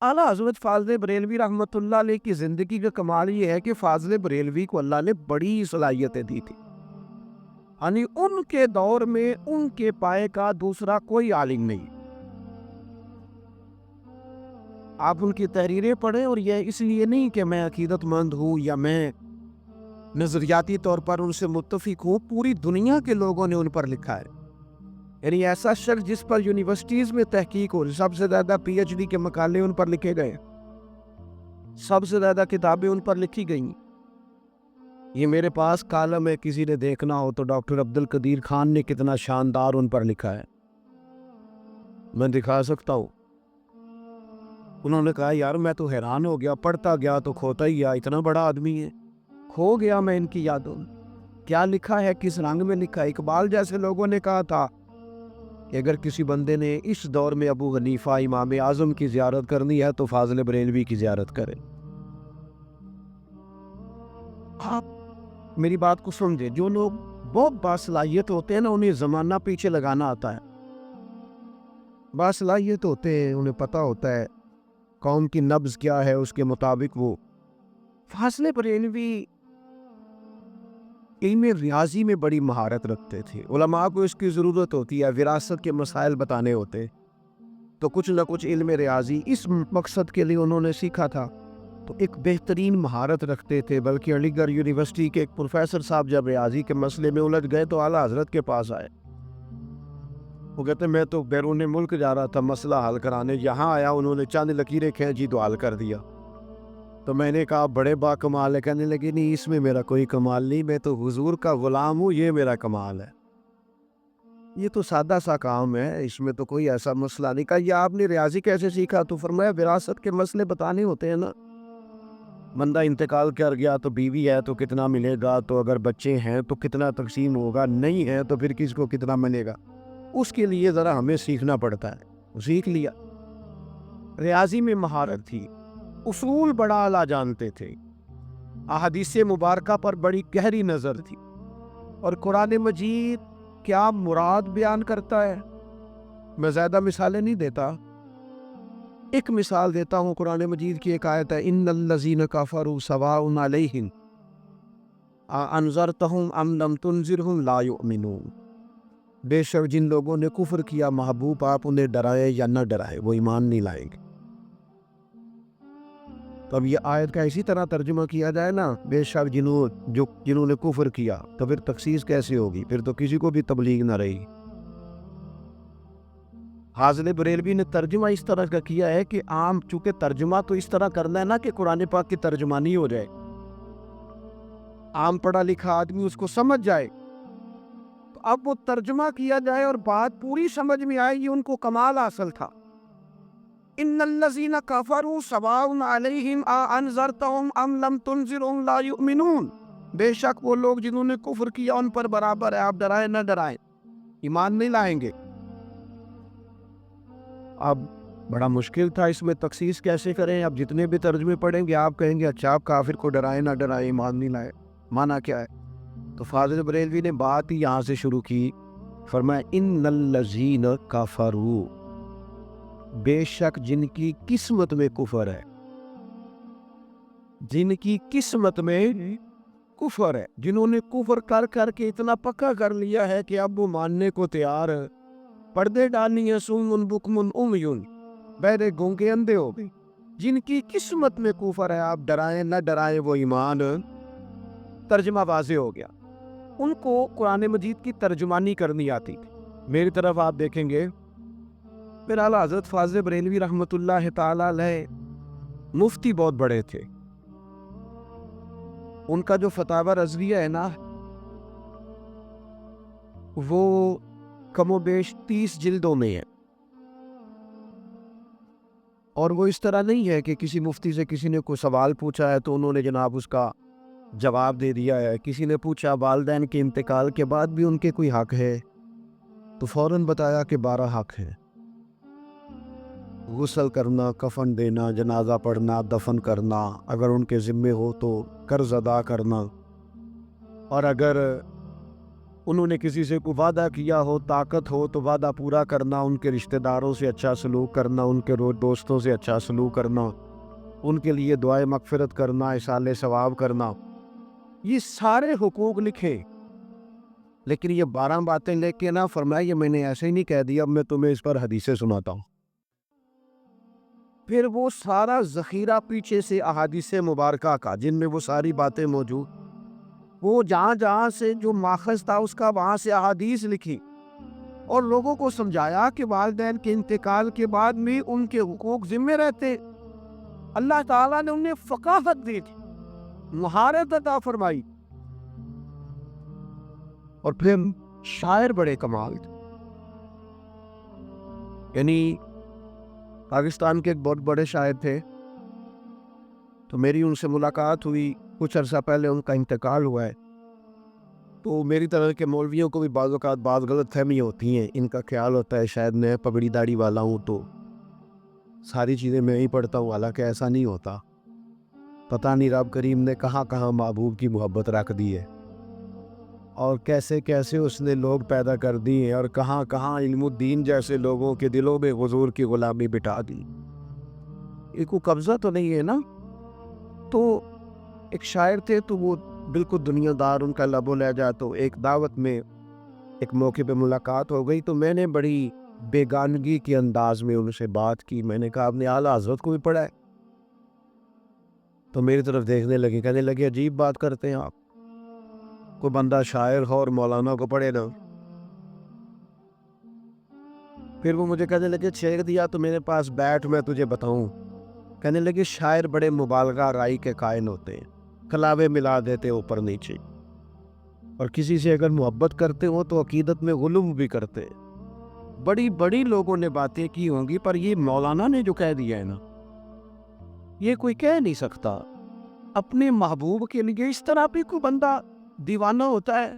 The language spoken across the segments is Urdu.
اعلیٰ حضرت فاضل بریلوی رحمۃ اللہ علیہ کی زندگی کا کمال یہ ہے کہ فاضل بریلوی کو اللہ نے بڑی صلاحیتیں دی تھی، یعنی ان کے دور میں ان کے پائے کا دوسرا کوئی عالم نہیں۔ آپ ان کی تحریریں پڑھیں، اور یہ اس لیے نہیں کہ میں عقیدت مند ہوں یا میں نظریاتی طور پر ان سے متفق ہوں، پوری دنیا کے لوگوں نے ان پر لکھا ہے۔ یعنی ایسا شخص جس پر یونیورسٹیز میں تحقیق ہو، سب سے زیادہ پی ایچ ڈی کے مقالے ان پر لکھے گئے، سب سے زیادہ کتابیں ان پر لکھی گئیں۔ یہ میرے پاس کالم ہے، کسی نے دیکھنا ہو تو ڈاکٹر عبد القدیر خان نے کتنا شاندار ان پر لکھا ہے، میں دکھا سکتا ہوں۔ انہوں نے کہا یار میں تو حیران ہو گیا، پڑھتا گیا تو کھوتا ہی گیا، اتنا بڑا آدمی ہے، کھو گیا میں ان کی یادوں میں۔ کیا لکھا ہے، کس رنگ میں لکھا ہے۔ اقبال جیسے لوگوں نے کہا تھا کہ اگر کسی بندے نے اس دور میں ابو حنیفہ امام اعظم کی زیارت کرنی ہے تو فاضل بریلوی کی زیارت کرے۔ آپ میری بات کو سمجھے، جو لوگ بہت باصلاحیت ہوتے ہیں نا، انہیں زمانہ پیچھے لگانا آتا ہے۔ باصلاحیت ہوتے ہیں، انہیں پتہ ہوتا ہے قوم کی نبض کیا ہے، اس کے مطابق وہ۔ فاضل بریلوی علم ریاضی میں بڑی مہارت رکھتے تھے۔ علماء کو اس کی ضرورت ہوتی ہے، وراثت کے مسائل بتانے ہوتے، تو کچھ نہ کچھ علم ریاضی اس مقصد کے لیے انہوں نے سیکھا تھا، تو ایک بہترین مہارت رکھتے تھے۔ بلکہ علی گڑھ یونیورسٹی کے ایک پروفیسر صاحب جب ریاضی کے مسئلے میں الجھ گئے تو اعلیٰ حضرت کے پاس آئے، وہ کہتے میں تو بیرون ملک جا رہا تھا مسئلہ حل کرانے، یہاں آیا، انہوں نے چند لکیریں کھینچی تو حل کر دیا۔ تو میں نے کہا بڑے با کمال ہے، کہنے لگے نہیں اس میں میرا کوئی کمال نہیں، میں تو حضور کا غلام ہوں، یہ میرا کمال ہے، یہ تو سادہ سا کام ہے، اس میں تو کوئی ایسا مسئلہ نہیں۔ کہا یہ آپ نے ریاضی کیسے سیکھا؟ تو فرمایا وراثت کے مسئلے بتانے ہوتے ہیں نا، بندہ انتقال کر گیا تو بیوی ہے تو کتنا ملے گا، تو اگر بچے ہیں تو کتنا تقسیم ہوگا، نہیں ہے تو پھر کس کو کتنا ملے گا، اس کے لیے ذرا ہمیں سیکھنا پڑتا ہے۔ سیکھ لیا، ریاضی میں مہارت تھی، اصول بڑا اعلیٰ جانتے تھے، احادیث مبارکہ پر بڑی گہری نظر تھی، اور قرآن مجید کیا مراد بیان کرتا ہے۔ میں زیادہ مثالیں نہیں دیتا، ایک مثال دیتا ہوں۔ قرآن مجید کی ایک آیت ہے، ان الذین کفروا سواء علیہم انذرتہم ام لم تنذرہم لا یؤمنون۔ بے شک جن لوگوں نے کفر کیا، محبوب آپ انہیں ڈرائے یا نہ ڈرائے، وہ ایمان نہیں لائیں گے۔ تو اب یہ آیت کا اسی طرح ترجمہ کیا جائے نا، بے شک جنہوں نے کفر کیا، تو پھر تخصیص کیسے ہوگی؟ پھر تو کسی کو بھی تبلیغ نہ رہی۔ فاضل بریلوی نے ترجمہ اس طرح کا کیا ہے کہ عام، چونکہ ترجمہ تو اس طرح کرنا ہے نا کہ قرآن پاک کی ترجمانی ہو جائے، عام پڑھا لکھا آدمی اس کو سمجھ جائے، تو اب وہ ترجمہ کیا جائے اور بات پوری سمجھ میں آئے، یہ ان کو کمال حاصل تھا۔ ان الذین کفروا سواء علیہم انذرتہم ام لم تنذرہم لا یؤمنون۔ بے شک وہ لوگ جنہوں نے کفر کیا ان پر برابر ہے، آپ ڈرائیں نہ ڈرائیں، ایمان نہیں لائیں گے۔ اب بڑا مشکل تھا، اس میں تخصیص کیسے کریں؟ اب جتنے بھی ترجمے پڑھیں گے آپ کہیں گے اچھا آپ کافر کو ڈرائیں نہ ڈرائیں، ایمان نہیں لائے، معنی کیا ہے؟ تو فاضل بریلوی نے بات ہی یہاں سے شروع کی، فرمایا ان الذین کفروا، بے شک جن کی قسمت میں کفر ہے، جن کی قسمت میں کفر ہے، جنہوں نے کفر کر کر کے اتنا پکا کر لیا ہے کہ اب وہ ماننے کو تیار ہے، پردے ڈالنی ہے، سم بکم عمی، بہرے گونگے اندھے ہو گئے، جن کی قسمت میں کفر ہے، آپ ڈرائیں نہ ڈرائیں وہ ایمان۔ ترجمہ واضح ہو گیا، ان کو قرآن مجید کی ترجمانی کرنی آتی تھی۔ میری طرف آپ دیکھیں گے، میرا اعلیٰ حضرت فاضل بریلوی رحمۃ اللہ تعالی علیہ مفتی بہت بڑے تھے، ان کا جو فتاوی رضویہ ہے نا، وہ کم و بیش 30 جلدوں میں ہے، اور وہ اس طرح نہیں ہے کہ کسی مفتی سے کسی نے کوئی سوال پوچھا ہے تو انہوں نے جناب اس کا جواب دے دیا ہے، کسی نے پوچھا والدین کے انتقال کے بعد بھی ان کے کوئی حق ہے تو فوراً بتایا کہ 12 حق ہے، غسل کرنا، کفن دینا، جنازہ پڑھنا، دفن کرنا، اگر ان کے ذمے ہو تو قرض ادا کرنا، اور اگر انہوں نے کسی سے کوئی وعدہ کیا ہو، طاقت ہو تو وعدہ پورا کرنا، ان کے رشتہ داروں سے اچھا سلوک کرنا، ان کے دوستوں سے اچھا سلوک کرنا، ان کے لیے دعائے مغفرت کرنا، اصالِ ثواب کرنا، یہ سارے حقوق لکھے۔ لیکن یہ 12 باتیں لے کے نہ فرمایا یہ میں نے ایسے ہی نہیں کہہ دیا، اب میں تمہیں اس پر حدیثیں سناتا ہوں۔ پھر وہ سارا ذخیرہ پیچھے سے احادیث مبارکہ کا، جن میں وہ ساری باتیں موجود، وہ جہاں جہاں سے جو ماخذ تھا اس کا، وہاں سے احادیث لکھی اور لوگوں کو سمجھایا کہ والدین کے انتقال کے بعد بھی ان کے حقوق ذمہ رہتے۔ اللہ تعالیٰ نے انہیں فقاہت دی تھی، مہارت عطا فرمائی۔ اور پھر شاعر بڑے کمال تھے، یعنی پاکستان کے ایک بہت بڑے شاعر تھے، تو میری ان سے ملاقات ہوئی، کچھ عرصہ پہلے ان کا انتقال ہوا ہے۔ تو میری طرح کے مولویوں کو بھی بعض اوقات بعض غلط فہمی ہوتی ہیں، ان کا خیال ہوتا ہے شاید میں پگڑی داڑھی والا ہوں تو ساری چیزیں میں ہی پڑھتا ہوں، حالانکہ ایسا نہیں ہوتا۔ پتہ نہیں رب کریم نے کہاں کہاں محبوب کی محبت رکھ دی ہے، اور کیسے کیسے اس نے لوگ پیدا کر دی ہیں، اور کہاں کہاں علم الدین جیسے لوگوں کے دلوں میں حضور کی غلامی بٹھا دی۔ یہ کوئی قبضہ تو نہیں ہے نا؟ تو ایک شاعر تھے، تو وہ بالکل دنیا دار، ان کا لب و لہجہ، تو ایک دعوت میں ایک موقع پہ ملاقات ہو گئی، تو میں نے بڑی بیگانگی کے انداز میں ان سے بات کی۔ میں نے کہا آپ نے اعلیٰ حضرت کو بھی پڑھا ہے؟ تو میری طرف دیکھنے لگے، کہنے لگے عجیب بات کرتے ہیں آپ، کوئی بندہ شاعر ہو اور مولانا کو پڑھے نا۔ پھر وہ مجھے کہنے لگے چھیڑ دیا تو میرے پاس بیٹھ میں تجھے بتاؤں۔ کہنے لگے شاعر بڑے مبالغہ رائی کے قائل ہوتے ہیں، کلاوے ملا دیتے اوپر نیچے، اور کسی سے اگر محبت کرتے ہو تو عقیدت میں غلو بھی کرتے ہیں۔ بڑی بڑی لوگوں نے باتیں کی ہوں گی، پر یہ مولانا نے جو کہہ دیا ہے نا، یہ کوئی کہہ نہیں سکتا۔ اپنے محبوب کے لیے اس طرح بھی کوئی بندہ دیوانہ ہوتا ہے؟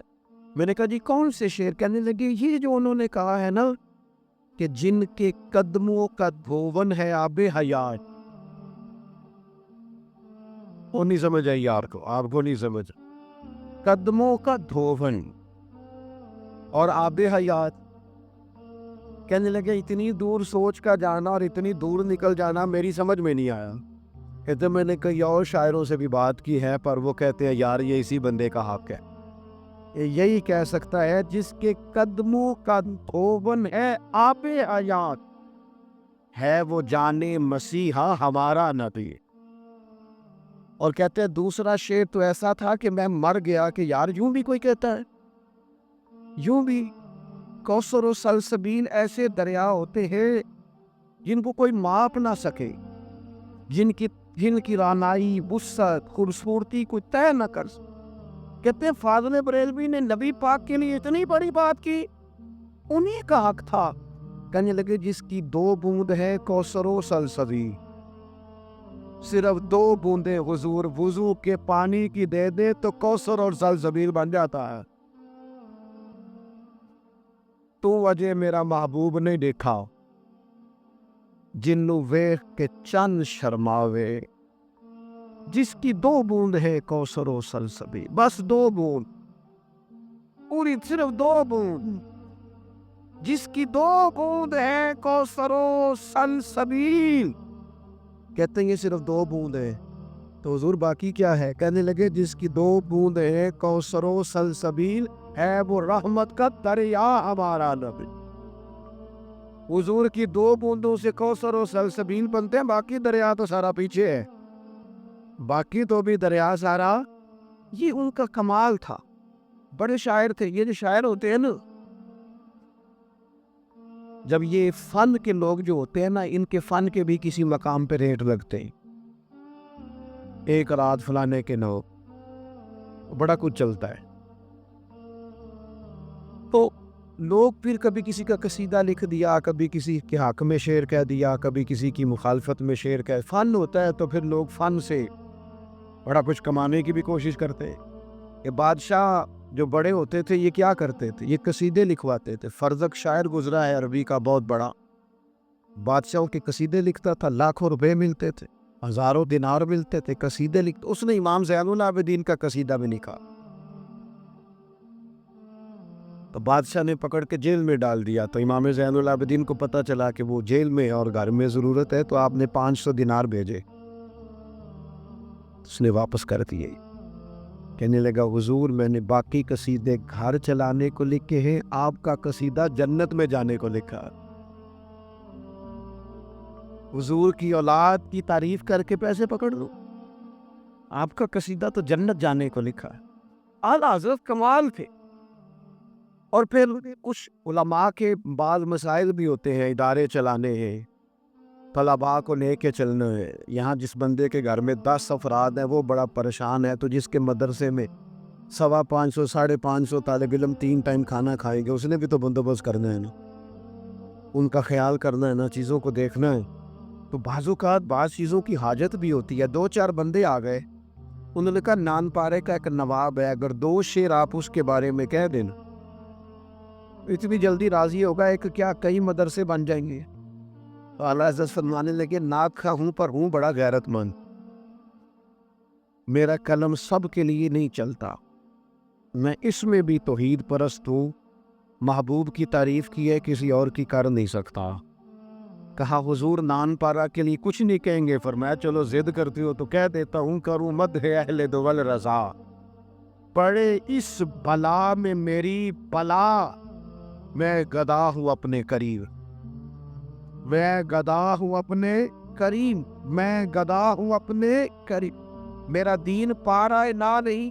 میں نے کہا جی کون سے شعر؟ کہنے لگے یہ جو انہوں نے کہا ہے نا کہ جن کے قدموں کا دھون ہے آب حیات۔ وہ نہیں سمجھ آئی آپ کو نہیں سمجھ۔ قدموں کا دھون اور آب حیات، کہنے لگے اتنی دور سوچ کا جانا اور اتنی دور نکل جانا میری سمجھ میں نہیں آیا۔ کہتے میں نے کئی اور شاعروں سے بھی بات کی ہے، پر وہ کہتے ہیں یار یہ اسی بندے کا حق ہے، یہی کہہ سکتا ہے جس کے قدموں کا دھون ہے آب حیات، ہے وہ جانے مسیحا ہمارا نبی۔ اور کہتے ہیں دوسرا شعر تو ایسا تھا کہ میں مر گیا کہ یار یوں بھی کوئی کہتا ہے، یوں بھی کوثر و سلسبیل ایسے دریا ہوتے ہیں جن کو کوئی ماپ نہ سکے، جن کی رانائی، وسعت، خوبصورتی کوئی طے نہ کر سکے۔ کہتے ہیں فاضل بریلوی نے نبی پاک کے لیے اتنی بڑی بات کی، انہی کا حق تھا۔ کہنے لگے جس کی 2 بوند ہے کوثر و سلسبیل، صرف 2 بوندیں حضور وضو کے پانی کی دے دے تو کوثر اور سلسبیل بن جاتا ہے۔ تو وجہ میرا محبوب نہیں دیکھا، جنوں ویکھ کے چند شرماوے، جس کی 2 بوند ہے کوثر و سلسبیل، بس 2 بوند، پوری صرف 2 بوند، جس کی 2 بوند ہے کوثر و سلسبیل۔ کہتے ہیں یہ صرف 2 بوند ہے، تو حضور باقی کیا ہے؟ کہنے لگے جس کی 2 بوند ہے کوثر و سلسبیل، ہے وہ رحمت کا دریا ہمارا نبی۔ حضور کی 2 بوندوں سے کوثر و سلسبیل بنتے ہیں، باقی دریا تو سارا پیچھے ہے، باقی تو بھی دریا سارا۔ یہ ان کا کمال تھا، بڑے شاعر تھے۔ یہ جو شاعر ہوتے ہیں نا، جب یہ فن کے لوگ جو ہوتے ہیں نا، ان کے فن کے بھی کسی مقام پہ ریٹ لگتے ہیں، ایک رات فلانے کے نو، بڑا کچھ چلتا ہے۔ تو لوگ پھر کبھی کسی کا قصیدہ لکھ دیا، کبھی کسی کے حق میں شعر کہہ دیا، کبھی کسی کی مخالفت میں شعر کہہ، فن ہوتا ہے تو پھر لوگ فن سے بڑا کچھ کمانے کی بھی کوشش کرتے ہیں۔ یہ بادشاہ جو بڑے ہوتے تھے یہ کیا کرتے تھے؟ یہ قصیدے لکھواتے تھے۔ فرزق شاعر گزرا ہے عربی کا بہت بڑا، بادشاہوں کے قصیدے لکھتا تھا، لاکھوں روپے ملتے تھے، ہزاروں دینار ملتے تھے، قصیدے لکھتے۔ اس نے امام زین العابدین کا قصیدہ بھی لکھا۔ تو بادشاہ نے پکڑ کے جیل میں ڈال دیا. تو امام زین العابدین کو پتہ چلا کہ وہ جیل میں اور گھر میں ضرورت ہے, تو آپ نے 500 دینار بھیجے, اس نے واپس کر دیے. کہنے لگا حضور میں نے باقی قصیدے گھر چلانے کو لکھے ہیں, آپ کا قصیدہ جنت میں جانے کو لکھا. حضور کی اولاد کی تعریف کر کے پیسے پکڑ لو, آپ کا قصیدہ تو جنت جانے کو لکھا. اعلیٰ حضرت کمال تھے. اور پھر کچھ علماء کے بعض مسائل بھی ہوتے ہیں, ادارے چلانے ہیں, طلباء کو لے کے چلنا ہے. یہاں جس بندے کے گھر میں 10 افراد ہیں وہ بڑا پریشان ہے, تو جس کے مدرسے میں 550 550 طالب علم 3 ٹائم کھانا کھائیں گے, اس نے بھی تو بندوبست کرنا ہے نا, ان کا خیال کرنا ہے نا, چیزوں کو دیکھنا ہے. تو بعض اوقات بعض چیزوں کی حاجت بھی ہوتی ہے. 2-4 بندے آ گئے, انہوں نے کہا نان پارے کا ایک نواب ہے, اگر 2 شعر آپ اس کے بارے میں کہہ دینا اتنی جلدی راضی ہوگا, ایک کیا کئی مدرسے بن جائیں گے. تو اعلیٰ حضرت فرمانے لگے نعت خواہ ہوں پر ہوں بڑا غیرت مند, میرا قلم سب کے لیے نہیں چلتا, میں اس میں بھی توحید پرست ہوں, محبوب کی تعریف کی ہے کسی اور کی کر نہیں سکتا. کہا حضور نان پارا کے لیے کچھ نہیں کہیں گے؟ فرمایا چلو ضد کرتی ہو تو کہہ دیتا ہوں, کروں مدح اہل دول رضا, پڑے اس بلا میں میری بلا, میں گدا ہوں اپنے قریب, میں گدا ہوں اپنے کریم, میں گدا ہوں اپنے قریب. میرا دین پارا نہ نہیں,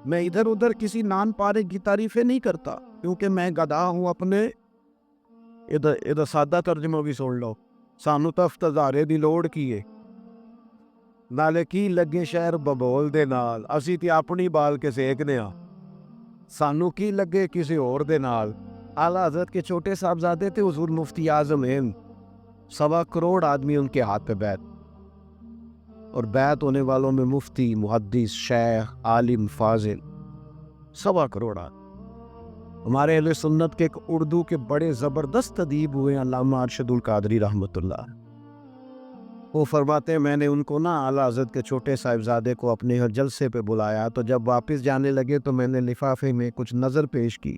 میں ادھر ادھر کسی نان پارے کی تعریفیں نہیں کرتا, کیونکہ میں گدا ہوں اپنے. ادھر سادہ ترجمہ بھی سن لو, سانو تفت ہزارے دی لوڑ کیے نالے کی لگے شہر ببول دے نال, اسی تے اپنی بال کے سیکنے ہاں, سانو کی لگے کسی اور دے نال. اعلیٰ حضرت کے چھوٹے صاحبزادے تھے حضور مفتی اعظم ہند, 1.25 کروڑ آدمی ان کے ہاتھ پہ بیعت, اور بیعت ہونے والوں میں مفتی, محدث, شیخ, عالم, فاضل, 1.25 کروڑ آدمی. ہمارے اہل سنت کے ایک اردو کے بڑے زبردست ادیب ہوئے علامہ ارشد القادری رحمۃ اللہ, وہ فرماتے ہیں میں نے ان کو نا اعلیٰ حضرت کے چھوٹے صاحبزادے کو اپنے جلسے پہ بلایا, تو جب واپس جانے لگے تو میں نے لفافے میں کچھ نظر پیش کی.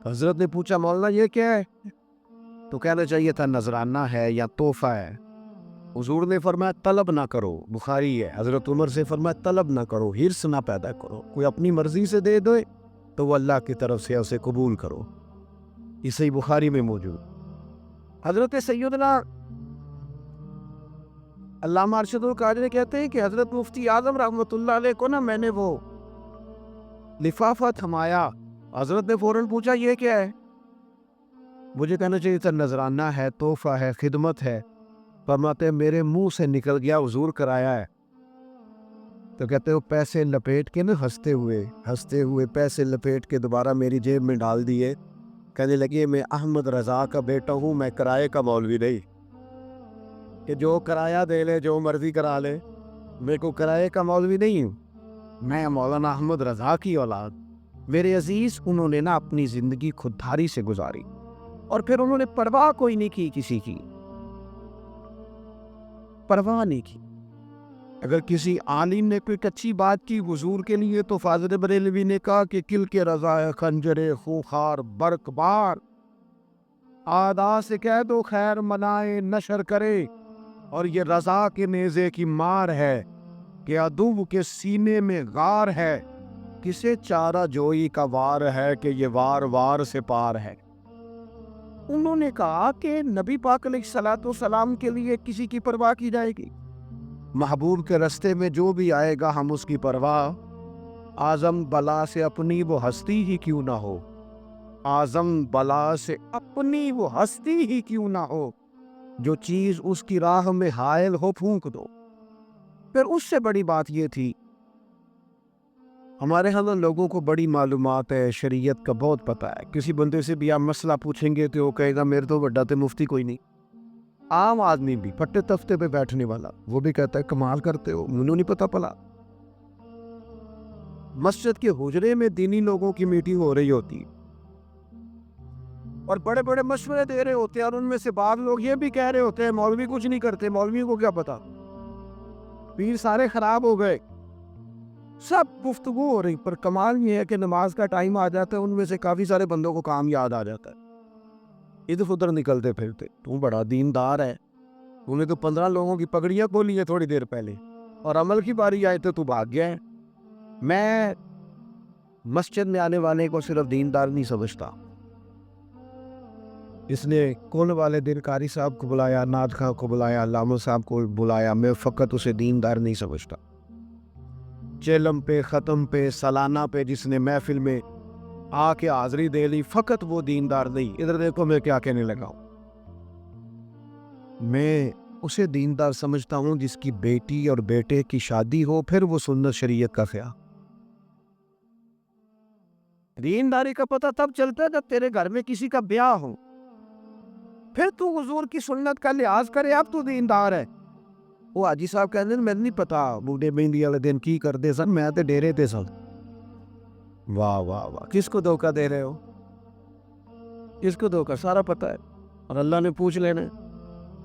حضرت نے پوچھا مولانا یہ کیا ہے؟ تو کہنا چاہیے تھا نذرانہ ہے یا تحفہ ہے. حضور نے فرمایا طلب نہ کرو, بخاری ہے. حضرت عمر سے فرمایا طلب نہ کرو, ہرس نہ پیدا کرو, کوئی اپنی مرضی سے دے دے تو وہ اللہ کی طرف سے اسے قبول کرو. یہ صحیح بخاری میں موجود. حضرت سیدنا علامہ ارشد القادری کہتے ہیں کہ حضرت مفتی اعظم رحمۃ اللہ علیہ کو نا میں نے وہ لفافہ تھمایا, حضرت نے فوراً پوچھا یہ کیا ہے؟ مجھے کہنا چاہیے تھا نذرانہ ہے, تحفہ ہے, خدمت ہے. فرماتے میرے منہ سے نکل گیا حضور کرایا ہے. تو کہتے وہ پیسے لپیٹ کے نا ہنستے ہوئے پیسے لپیٹ کے دوبارہ میری جیب میں ڈال دیے. کہنے لگے میں احمد رضا کا بیٹا ہوں, میں کرائے کا مولوی نہیں کہ جو کرایہ دے لے جو مرضی کرا لے, میں کو کرائے کا مولوی نہیں ہوں, میں مولانا احمد رضا کی اولاد. میرے عزیز انہوں نے نا اپنی زندگی خودداری سے گزاری, اور پھر انہوں نے پرواہ کوئی نہیں کی, کسی کی پرواہ نہیں کی. اگر کسی عالم نے کوئی اچھی بات کی حضور کے لیے تو فاضل بریلوی نے کہا کہ کل کے رضا خنجر خوخار برق بار, آدا سے کہہ دو خیر منائے نشر کرے, اور یہ رضا کے نیزے کی مار ہے کہ عدو کے سینے میں غار ہے, کسے چارہ جوئی کا وار ہے کہ یہ وار وار سے پار ہے. انہوں نے کہا کہ نبی پاک علیہ الصلوۃ والسلام کے لیے کسی کی پرواہ کی جائے گی؟ محبوب کے رستے میں جو بھی آئے گا ہم اس کی پرواہ, اعظم بلا سے اپنی وہ ہستی ہی کیوں نہ ہو, اعظم بلا سے اپنی وہ ہستی ہی کیوں نہ ہو, جو چیز اس کی راہ میں حائل ہو پھونک دو. پھر اس سے بڑی بات یہ تھی, ہمارے ہاں لوگوں کو بڑی معلومات ہے, شریعت کا بہت پتہ ہے. کسی بندے سے بھی آپ مسئلہ پوچھیں گے تو وہ کہے گا میرے تو بڑا تے مفتی کوئی نہیں. عام آدمی بھی پٹے تفتے پہ بیٹھنے والا وہ بھی کہتا ہے کمال کرتے ہو, منوں نہیں پتہ پلا. مسجد کے حجرے میں دینی لوگوں کی میٹنگ ہو رہی ہوتی اور بڑے بڑے مشورے دے رہے ہوتے ہیں, اور ان میں سے بعض لوگ یہ بھی کہہ رہے ہوتے ہیں مولوی کچھ نہیں کرتے, مولوی کو کیا پتا, پیر سارے خراب ہو گئے. سب گفتگو ہو رہی، پر کمال یہ ہے کہ نماز کا ٹائم آ جاتا ہے، ان میں سے کافی سارے بندوں کو کام یاد آ جاتا ہے، ادھر ادھر نکلتے پھرتے. تو بڑا دیندار ہے، تو نے تو 15 لوگوں کی پگڑیاں کھولی ہیں تھوڑی دیر پہلے، اور عمل کی باری آئے تو بھاگ گیا ہے. میں مسجد میں آنے والے کو صرف دیندار نہیں سمجھتا. اس نے کون والے دن قاری صاحب کو بلایا، ناد خاں کو بلایا، علامہ صاحب کو بلایا، میں فقط اسے دیندار نہیں سمجھتا. چیلم پہ، ختم پہ، سالانہ پہ جس نے محفل میں آ کے حاضری دے لی، فقط وہ دیندار نہیں. ادھر دیکھو میں کیا کہنے لگا ہوں. میں اسے دیندار سمجھتا ہوں جس کی بیٹی اور بیٹے کی شادی ہو، پھر وہ سنت شریعت کا خیال. دینداری کا پتہ تب چلتا ہے جب تیرے گھر میں کسی کا بیاہ ہو، پھر تو حضور کی سنت کا لحاظ کرے، اب تو دیندار ہے. وہ حاجی صاحب کہتے ہیں میں نہیں پتا بوڑھے مہندی والے دن کی کرتے سن، میں تے ڈیرے تے سن. واہ واہ واہ، کس کو دھوکہ دے رہے ہو؟ کس کو دھوکہ؟ سارا پتہ ہے، اور اللہ نے پوچھ لینا ہے.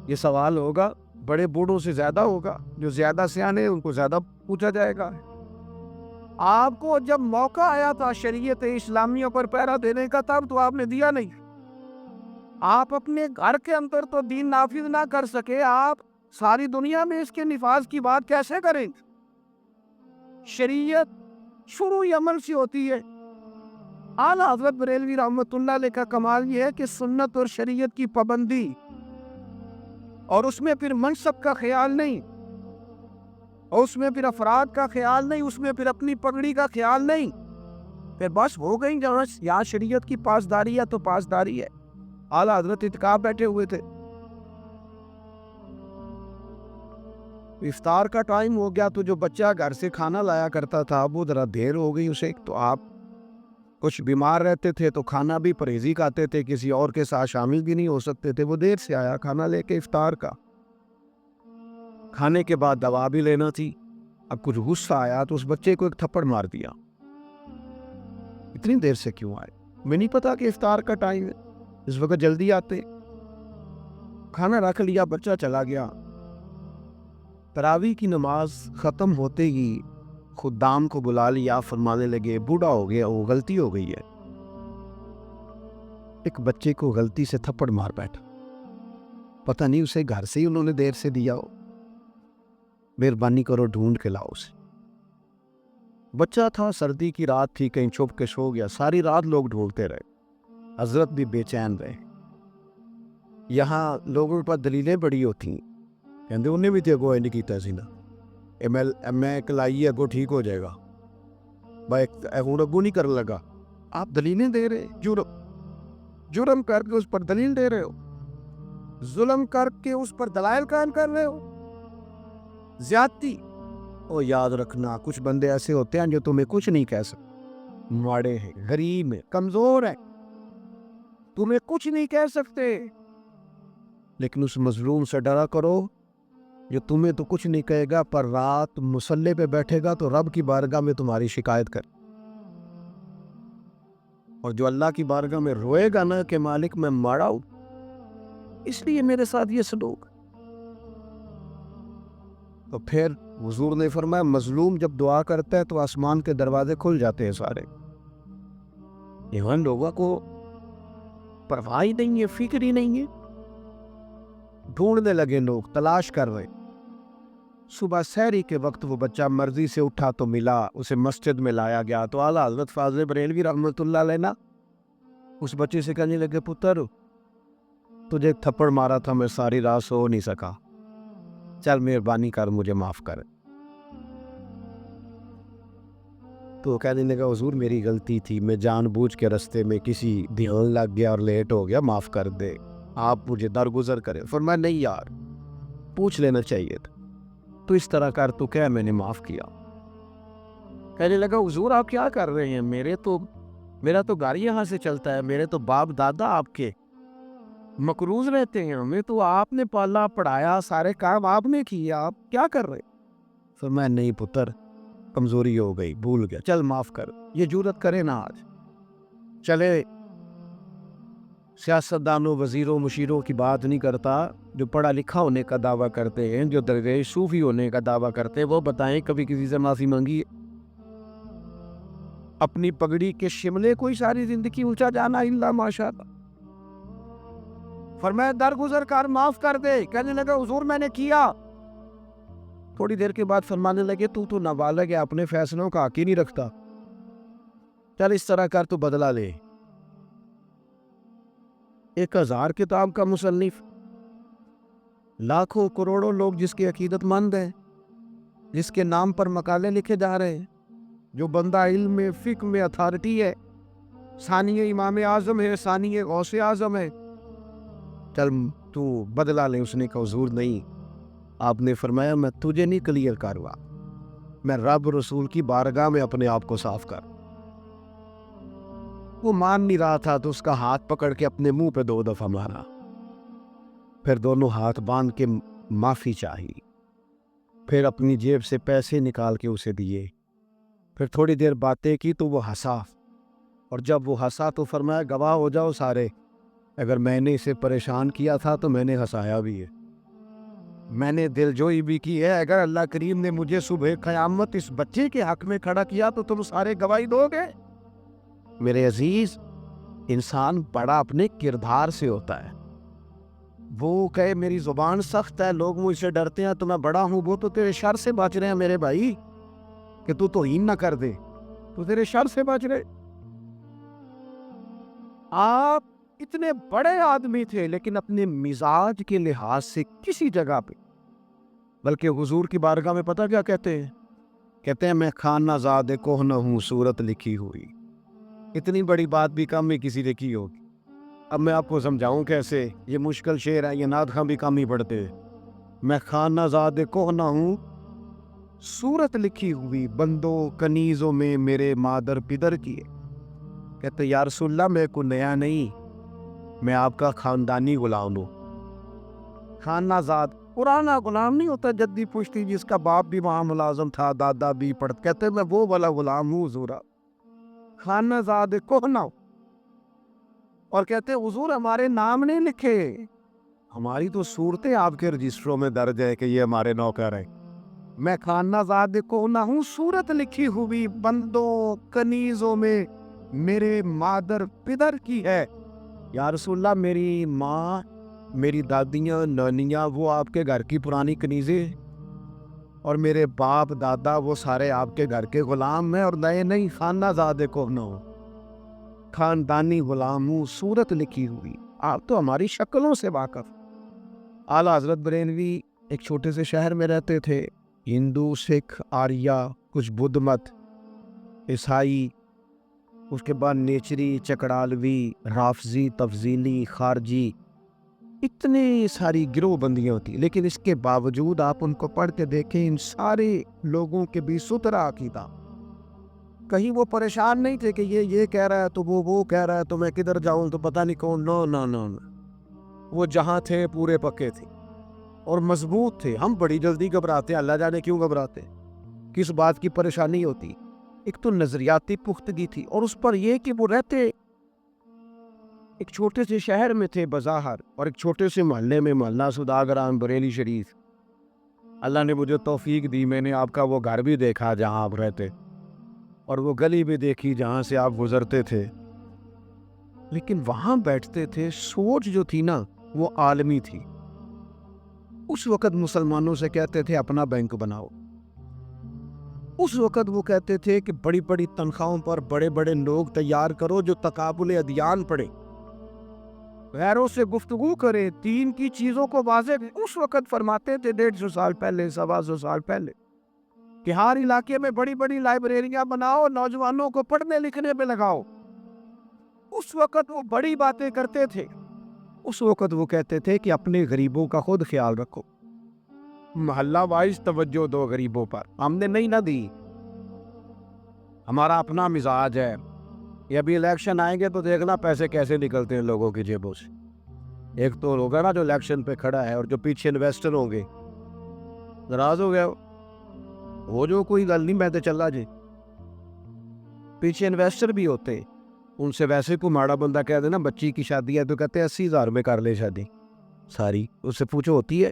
یہ سوال ہوگا، بڑے بوڑھوں سے زیادہ ہوگا، جو زیادہ سیانے ان کو زیادہ پوچھا جائے گا. آپ کو جب موقع آیا تھا شریعت اسلامیہ پر پہرا دینے کا، تب تو آپ نے دیا نہیں. آپ اپنے گھر کے اندر تو دین نافذ نہ کر سکے، آپ ساری دنیا میں اس کے نفاذ کی بات کیسے کریں؟ شریعت شروع عمل سے ہوتی ہے. اعلیٰ حضرت بریلوی رحمۃ اللہ علیہ کا کمال یہ ہے کہ سنت اور شریعت کی پابندی، اور اس میں پھر منصب کا خیال نہیں، اور اس میں پھر افراد کا خیال نہیں، اس میں پھر اپنی پگڑی کا خیال نہیں. پھر بس ہو گئی، جہاں یہاں شریعت کی پاسداری ہے تو پاسداری ہے. اعلیٰ حضرت اعتکاف بیٹھے ہوئے تھے، افطار کا ٹائم ہو گیا، تو جو بچہ گھر سے کھانا لایا کرتا تھا وہ ذرا دیر ہو گئی اسے. تو آپ کچھ بیمار رہتے تھے تو کھانا بھی پرہیزی کھاتے تھے، کسی اور کے ساتھ شامل بھی نہیں ہو سکتے تھے. وہ دیر سے آیا کھانا لے کے افطار کا، کھانے کے بعد دوا بھی لینا تھی. اب کچھ غصہ آیا تو اس بچے کو ایک تھپڑ مار دیا. اتنی دیر سے کیوں آئے؟ میں نہیں پتا کہ افطار کا ٹائم ہے، اس وقت جلدی آتے. کھانا رکھ لیا، بچہ چلا گیا. تراویح کی نماز ختم ہوتے ہی خدام کو بلا لیا، فرمانے لگے بوڑھا ہو گیا، وہ غلطی ہو گئی ہے. ایک بچے کو غلطی سے تھپڑ مار بیٹھا، پتہ نہیں اسے گھر سے ہی انہوں نے دیر سے دیا ہو. مہربانی کرو ڈھونڈ کے لاؤ اسے. بچہ تھا، سردی کی رات تھی، کہیں چھپ کے سو گیا. ساری رات لوگ ڈھونڈتے رہے، حضرت بھی بے چین رہے. یہاں لوگوں پر دلیلیں بڑی ہوتی ہیں، کہتے انہیں بھی تے اگو نہیں کیتا سی نا، میں ایک لائی اگو ٹھیک ہو جائے گا، بھائی ہوں اگو نہیں کر لگا. آپ دلیلیں دے رہے، جرم کر کے اس پر دلیل دے رہے ہو، ظلم کر کے اس پر دلائل قائم کر رہے ہو، زیادتی. اور یاد رکھنا کچھ بندے ایسے ہوتے ہیں جو تمہیں کچھ نہیں کہہ سکتے، ماڑے ہیں، غریب ہیں، کمزور ہیں، تمہیں کچھ نہیں کہہ سکتے. لیکن اس مظلوم سے ڈرا کرو جو تمہیں تو کچھ نہیں کہے گا، پر رات مصلی پہ بیٹھے گا تو رب کی بارگاہ میں تمہاری شکایت کر، اور جو اللہ کی بارگاہ میں روئے گا نا کہ مالک میں ماڑا ہوں، اس لیے میرے ساتھ یہ سلوک. تو پھر حضور نے فرمایا مظلوم جب دعا کرتا ہے تو آسمان کے دروازے کھل جاتے ہیں سارے. یہاں لوگوں کو پرواہ ہی نہیں ہے، فکر ہی نہیں ہے. ڈھونڈنے لگے لوگ، تلاش کر رہے. صبح سحری کے وقت وہ بچہ مرضی سے اٹھا تو ملا، اسے مسجد میں لایا گیا. تو اعلیٰ حضرت فاضل بریلوی رحمۃ اللہ علیہ نا اس بچے سے کہنے لگے پتر تجھے ایک تھپڑ مارا تھا، میں ساری رات سو نہیں سکا، چل مہربانی کر مجھے معاف کر. تو کہنے لگا حضور میری غلطی تھی، میں جان بوجھ کے رستے میں کسی دھیان لگ گیا اور لیٹ ہو گیا، معاف کر دے، آپ مجھے درگزر کرے. فرمایا نہیں یار، پوچھ لینا چاہیے تھا، تو اس طرح کر تو کیا میں نے معاف کیا. کہنے لگا حضور آپ کیا کر رہے ہیں، میرا تو گھر یہاں سے چلتا ہے، میرے تو باپ دادا آپ کے مقروض رہتے ہیں، ہمیں تو آپ نے پالا پڑھایا، سارے کام آپ نے کیا، آپ کیا کر رہے. فرمایا نہیں پتر، کمزوری ہو گئی، بھول گیا، چل معاف کر. یہ جرات کرے نا آج. چلے سیاستدانوں، وزیروں، مشیروں کی بات نہیں کرتا، جو پڑھا لکھا ہونے کا دعویٰ کرتے ہیں، جو درگاہ صوفی ہونے کا دعویٰ کرتے ہیں، وہ بتائیں کبھی کسی سے معافی مانگی ہے؟ اپنی پگڑی کے شملے کو ہی ساری زندگی اونچا جانا الا ماشاءاللہ. فرمایا درگزر کر، معاف کر دے. کہنے لگا حضور میں نے کیا. تھوڑی دیر کے بعد فرمانے لگے تو نابالغ ہے، اپنے فیصلوں کا حق ہی نہیں رکھتا. چل اس طرح کر، تو بدلہ لے. 1000 کتاب کا مصنف، لاکھوں کروڑوں لوگ جس کے عقیدت مند ہیں، جس کے نام پر مقالے لکھے جا رہے ہیں، جو بندہ علم میں فقہ میں اتھارٹی ہے، ثانی امام اعظم ہے، ثانی غوث اعظم ہے. چل تو بدلہ لے. اس نے کہا حضور نہیں. آپ نے فرمایا میں تجھے نہیں کلیئر کروا، میں رب رسول کی بارگاہ میں اپنے آپ کو صاف کر. وہ مان نہیں رہا تھا تو اس کا ہاتھ پکڑ کے اپنے منہ پہ 2 دفعہ مارا. پھر دونوں ہاتھ باندھ کے معافی چاہی. پھر اپنی جیب سے پیسے نکال کے اسے دیے. پھر تھوڑی دیر باتیں کی تو وہ ہنسا، اور جب وہ ہنسا تو فرمایا گواہ ہو جاؤ سارے، اگر میں نے اسے پریشان کیا تھا تو میں نے ہنسایا بھی ہے، میں نے دل جوئی بھی کی ہے. اگر اللہ کریم نے مجھے صبح قیامت اس بچے کے حق میں کھڑا کیا تو تم سارے گواہی دو گے. میرے عزیز، انسان بڑا اپنے کردار سے ہوتا ہے. وہ کہے میری زبان سخت ہے، لوگ مجھ سے ڈرتے ہیں تو میں بڑا ہوں، وہ تو تیرے شر سے بچ رہے ہیں میرے بھائی، کہ تو توہین نہ کر دے، تو تیرے شر سے بچ رہے. آپ اتنے بڑے آدمی تھے لیکن اپنے مزاج کے لحاظ سے کسی جگہ پہ، بلکہ حضور کی بارگاہ میں پتہ کیا کہتے ہیں؟ کہتے ہیں میں خانہ زاد کہنہ ہوں صورت لکھی ہوئی. اتنی بڑی بات بھی کم ہی کسی نے کی ہوگی. اب میں آپ کو سمجھاؤں کیسے، یہ مشکل شعر ہے، یہ نعت خواں بھی کم ہی پڑھتے. میں خانہ زاد کہنہ ہوں صورت لکھی ہوئی، بندوں کنیزوں میں میرے مادر پدر کی ہے. کہتے یا رسول اللہ میں کوئی نیا نہیں، میں آپ کا خاندانی غلام ہوں. خانہ زاد پرانا غلام نہیں ہوتا، جدی پشتی جس کا باپ بھی وہاں ملازم تھا، دادا بھی پڑھتا. کہتے میں وہ والا غلام ہوں حضور، خانہ زاد کہنہ. اور کہتے حضور ہمارے نام نہیں لکھے، ہماری تو صورتیں آپ کے رجسٹروں میں درج ہے کہ یہ ہمارے نوکر ہیں. میں خانہ زاد کہنہ ہوں صورت لکھی ہوئی، بندوں کنیزوں میں میرے مادر پدر کی ہے. یا رسول اللہ میری ماں، میری دادیاں نانیاں وہ آپ کے گھر کی پرانی کنیزیں، اور میرے باپ دادا وہ سارے آپ کے گھر کے غلام ہیں، اور نئے نہیں، خانہ زاد کہنہ ہوں، خاندانی غلام ہوں، صورت لکھی ہوئی. آپ تو ہماری شکلوں سے واقف. اعلیٰ حضرت بریلوی ایک چھوٹے سے شہر میں رہتے تھے. ہندو، سکھ، آریہ، کچھ بدھ مت، عیسائی، اس کے بعد نیچری، چکڑالوی، رافضی، تفضیلی، خارجی، اتنی ساری گروہ بندیاں ہوتی. لیکن اس کے باوجود آپ ان کو پڑھ کے دیکھیں، ان سارے لوگوں کے بھی ستھرا عقیدہ. کہیں وہ پریشان نہیں تھے کہ یہ کہہ رہا ہے تو وہ کہہ رہا ہے تو میں کدھر جاؤں تو پتہ نہیں کون. نو نو نو نو، وہ جہاں تھے پورے پکے تھے اور مضبوط تھے. ہم بڑی جلدی گھبراتے ہیں، اللہ جانے کیوں گھبراتے، کس بات کی پریشانی ہوتی. ایک تو نظریاتی پختگی تھی، اور اس پر یہ کہ وہ رہتے ایک چھوٹے سے شہر میں تھے بظاہر، اور ایک چھوٹے سے محلے میں، محلہ سوداگرام بریلی شریف. اللہ نے مجھے توفیق دی، میں نے آپ کا وہ گھر بھی دیکھا جہاں آپ رہتے، اور وہ گلی بھی دیکھی جہاں سے آپ گزرتے تھے. لیکن وہاں بیٹھتے تھے، سوچ جو تھی نا وہ عالمی تھی. اس وقت مسلمانوں سے کہتے تھے اپنا بینک بناؤ. اس وقت وہ کہتے تھے کہ بڑی بڑی تنخواہوں پر بڑے بڑے لوگ تیار کرو جو تقابل ادیان پڑھے، غیروں سے گفتگو کرے، دین کی چیزوں کو واضح. اس وقت فرماتے تھے 150 سال پہلے، 125 سال پہلے، کہ ہر علاقے میں بڑی بڑی لائبریریاں بناؤ، نوجوانوں کو پڑھنے لکھنے پہ لگاؤ. اس وقت وہ بڑی باتیں کرتے تھے. اس وقت وہ کہتے تھے کہ اپنے غریبوں کا خود خیال رکھو، محلہ وائز توجہ دو غریبوں پر. ہم نے نہیں نہ دی، ہمارا اپنا مزاج ہے. یہ ابھی الیکشن آئیں گے تو دیکھنا پیسے کیسے نکلتے ہیں لوگوں کی جیبوں سے. ایک تو ہوگا نا جو الیکشن پہ کھڑا ہے، اور جو پیچھے انویسٹر ہوں گے ناراض ہو گیا وہ جو کوئی گل نہیں، میں تو چلا جی. پیچھے انویسٹر بھی ہوتے، ان سے ویسے کو ماڑا بندہ کہہ دینا بچی کی شادی ہے تو کہتے 80,000 میں کر لے شادی ساری. اس سے پوچھو ہوتی ہے؟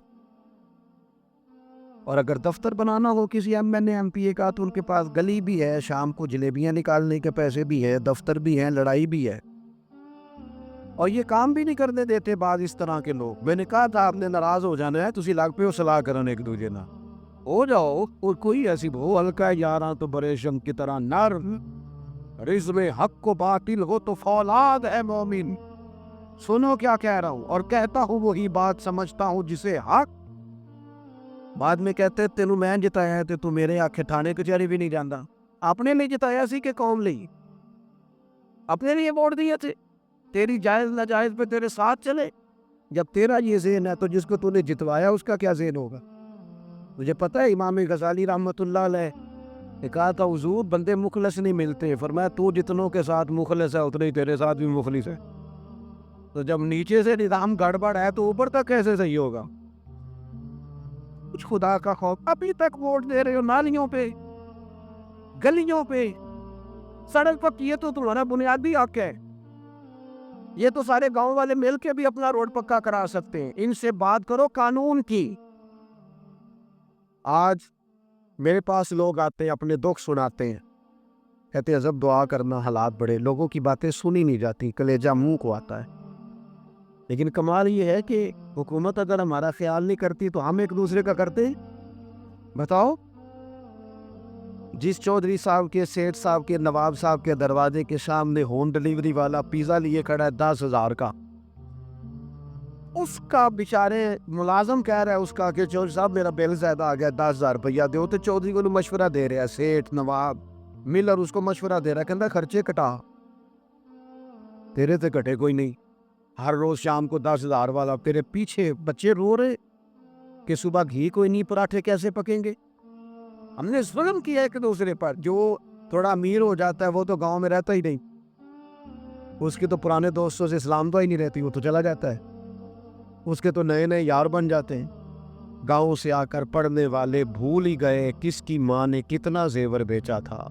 اور اگر دفتر بنانا ہو کسی ایم پی اے کا تو ان کے پاس گلی بھی ہے، شام کو جلیبیاں نکالنے کے پیسے بھی ہے، دفتر بھی ہے، لڑائی بھی ہے، اور یہ کام بھی نہیں کرنے دیتے بعض اس طرح کے لوگ۔ میں نے کہا تھا آپ نے ناراض ہو جانا ہے، تسی لگ پہ ہو صلاح کرن ایک دوجے نال، ہو جاؤ، اور کوئی ایسی بہو ہلکا ہے یاراں تو برے شم کی طرح نرم، رزم حق کو باطل ہو تو فولاد ہے مومن۔ سنو کیا کہہ رہا ہوں، اور کہتا ہوں وہی بات، سمجھتا ہوں جسے حق۔ بعد میں کہتے تینوں میں جتایا ہے تو میرے آکھے تھانے کچہری بھی نہیں جاندا۔ اپنے لیے جتایا سی کہ قوم ਲਈ؟ اپنے لیے ووٹ دیے تھے؟ تیری جائز ناجائز پہ تیرے ساتھ چلے؟ جب تیرا یہ ذہن ہے تو جس کو تو نے جتوایا اس کا کیا ذہن ہوگا؟ مجھے پتہ ہے امام غزالی رحمۃ اللہ علیہ نے کہا تھا حضور بندے مخلص نہیں ملتے، فرمایا تو جتنوں کے ساتھ مخلص ہے اتنے ہی تیرے ساتھ بھی مخلص ہے۔ تو جب نیچے سے نظام گڑبڑ ہے تو اوپر تک کیسے صحیح ہوگا؟ کچھ خدا کا خوف، ابھی تک ووٹ دے رہے ہو نالیوں پہ، گلیوں پہ، سڑک پر، یہ تو تمہارا بنیادی حق ہے، یہ تو سارے گاؤں والے مل کے بھی اپنا روڈ پکا کرا سکتے ہیں، ان سے بات کرو قانون کی۔ آج میرے پاس لوگ آتے ہیں، اپنے دکھ سناتے ہیں، کہتے ہیں جب دعا کرنا، حالات بڑے، لوگوں کی باتیں سنی نہیں جاتی، کلیجہ منہ کو آتا ہے۔ لیکن کمال یہ ہے کہ حکومت اگر ہمارا خیال نہیں کرتی تو ہم ایک دوسرے کا کرتے ہیں؟ بتاؤ، جس چودھری صاحب کے، سیٹھ صاحب کے، نواب صاحب کے دروازے کے سامنے ہوم ڈیلیوری والا پیزا لیے کھڑا ہے 10,000 کا، اس کا بیچارے ملازم کہہ رہا ہے اس کا کہ چودھری صاحب میرا بل زیادہ آ گیا، 10,000 روپیہ دیو، تو چودھری کو مشورہ دے رہا ہے، سیٹھ نواب ملر اس کو مشورہ دے رہا ہے، کہتا خرچے کٹا، تیرے تے کٹے کوئی نہیں، ہر روز شام کو 10,000 والا، تیرے پیچھے بچے رو رہے کہ صبح گھی کوئی نہیں، پراٹھے کیسے پکیں گے؟ ہم نے ظلم کیا ایک دوسرے پر۔ جو تھوڑا امیر ہو جاتا ہے وہ تو گاؤں میں رہتا ہی نہیں، اس کے تو پرانے دوستوں سے اسلام تو ہی نہیں رہتی، وہ تو چلا جاتا ہے، اس کے تو نئے نئے یار بن جاتے ہیں۔ گاؤں سے آ کر پڑھنے والے بھول ہی گئے کس کی ماں نے کتنا زیور بیچا تھا۔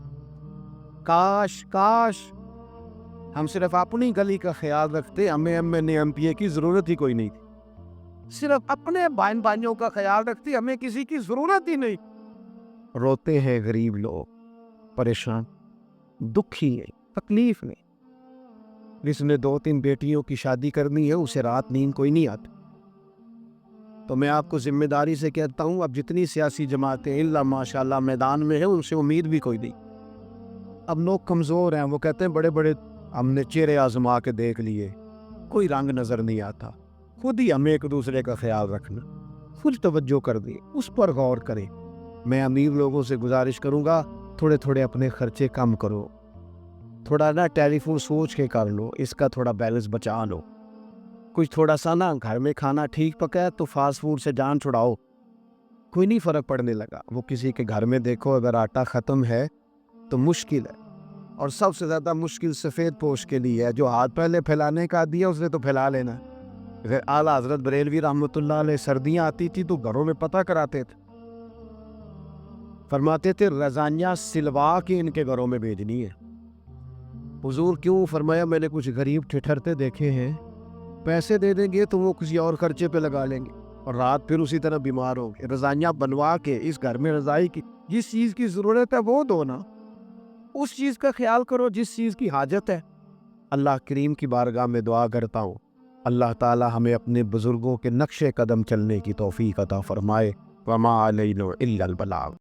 کاش کاش ہم صرف اپنی گلی کا خیال رکھتے، ہمیں ایم پی اے کی ضرورت ہی کوئی نہیں تھی، صرف اپنے بہن بھائیوں کا خیال رکھتے، ہمیں کسی کی ضرورت ہی نہیں۔ روتے ہیں غریب لوگ، پریشان، دکھی ہے، تکلیف میں، جس نے 2-3 بیٹیوں کی شادی کرنی ہے اسے رات نیند کوئی نہیں آتی۔ تو میں آپ کو ذمہ داری سے کہتا ہوں، اب جتنی سیاسی جماعتیں اللہ ماشاءاللہ میدان میں ہیں ان سے امید بھی کوئی نہیں۔ اب لوگ کمزور ہیں، وہ کہتے ہیں بڑے بڑے ہم نے چہرے آزما کے دیکھ لیے، کوئی رنگ نظر نہیں آتا۔ خود ہی ہمیں ایک دوسرے کا خیال رکھنا، خود توجہ کر دیں، اس پر غور کریں۔ میں امیر لوگوں سے گزارش کروں گا تھوڑے تھوڑے اپنے خرچے کم کرو، تھوڑا نا ٹیلی فون سوچ کے کر لو، اس کا تھوڑا بیلنس بچا لو، کچھ تھوڑا سا نا گھر میں کھانا ٹھیک پکا ہے تو فاسٹ فوڈ سے جان چھڑاؤ، کوئی نہیں فرق پڑنے لگا۔ وہ کسی کے گھر میں دیکھو اگر آٹا ختم ہے تو مشکل ہے، اور سب سے زیادہ مشکل سفید پوش کے لیے ہے، جو ہاتھ پہلے پھیلانے کا دیا اس نے تو پھیلا لینا۔ پھر اعلیٰ حضرت بریلوی رحمۃ اللہ علیہ سردیاں آتی تھی تو گھروں میں پتہ کراتے تھے، فرماتے تھے رضانیہ سلوا کے ان کے گھروں میں بھیجنی ہے۔ حضور کیوں؟ فرمایا میں نے کچھ غریب ٹھٹھرتے دیکھے ہیں، پیسے دے دیں گے تو وہ کسی اور خرچے پہ لگا لیں گے اور رات پھر اسی طرح بیمار ہوں گے۔ رضانیہ بنوا کے اس گھر میں رضائی کی جس چیز کی ضرورت ہے وہ دو نا، اس چیز کا خیال کرو جس چیز کی حاجت ہے۔ اللہ کریم کی بارگاہ میں دعا کرتا ہوں اللہ تعالی ہمیں اپنے بزرگوں کے نقش قدم چلنے کی توفیق عطا فرمائے۔ وما علینا الا البلاغ۔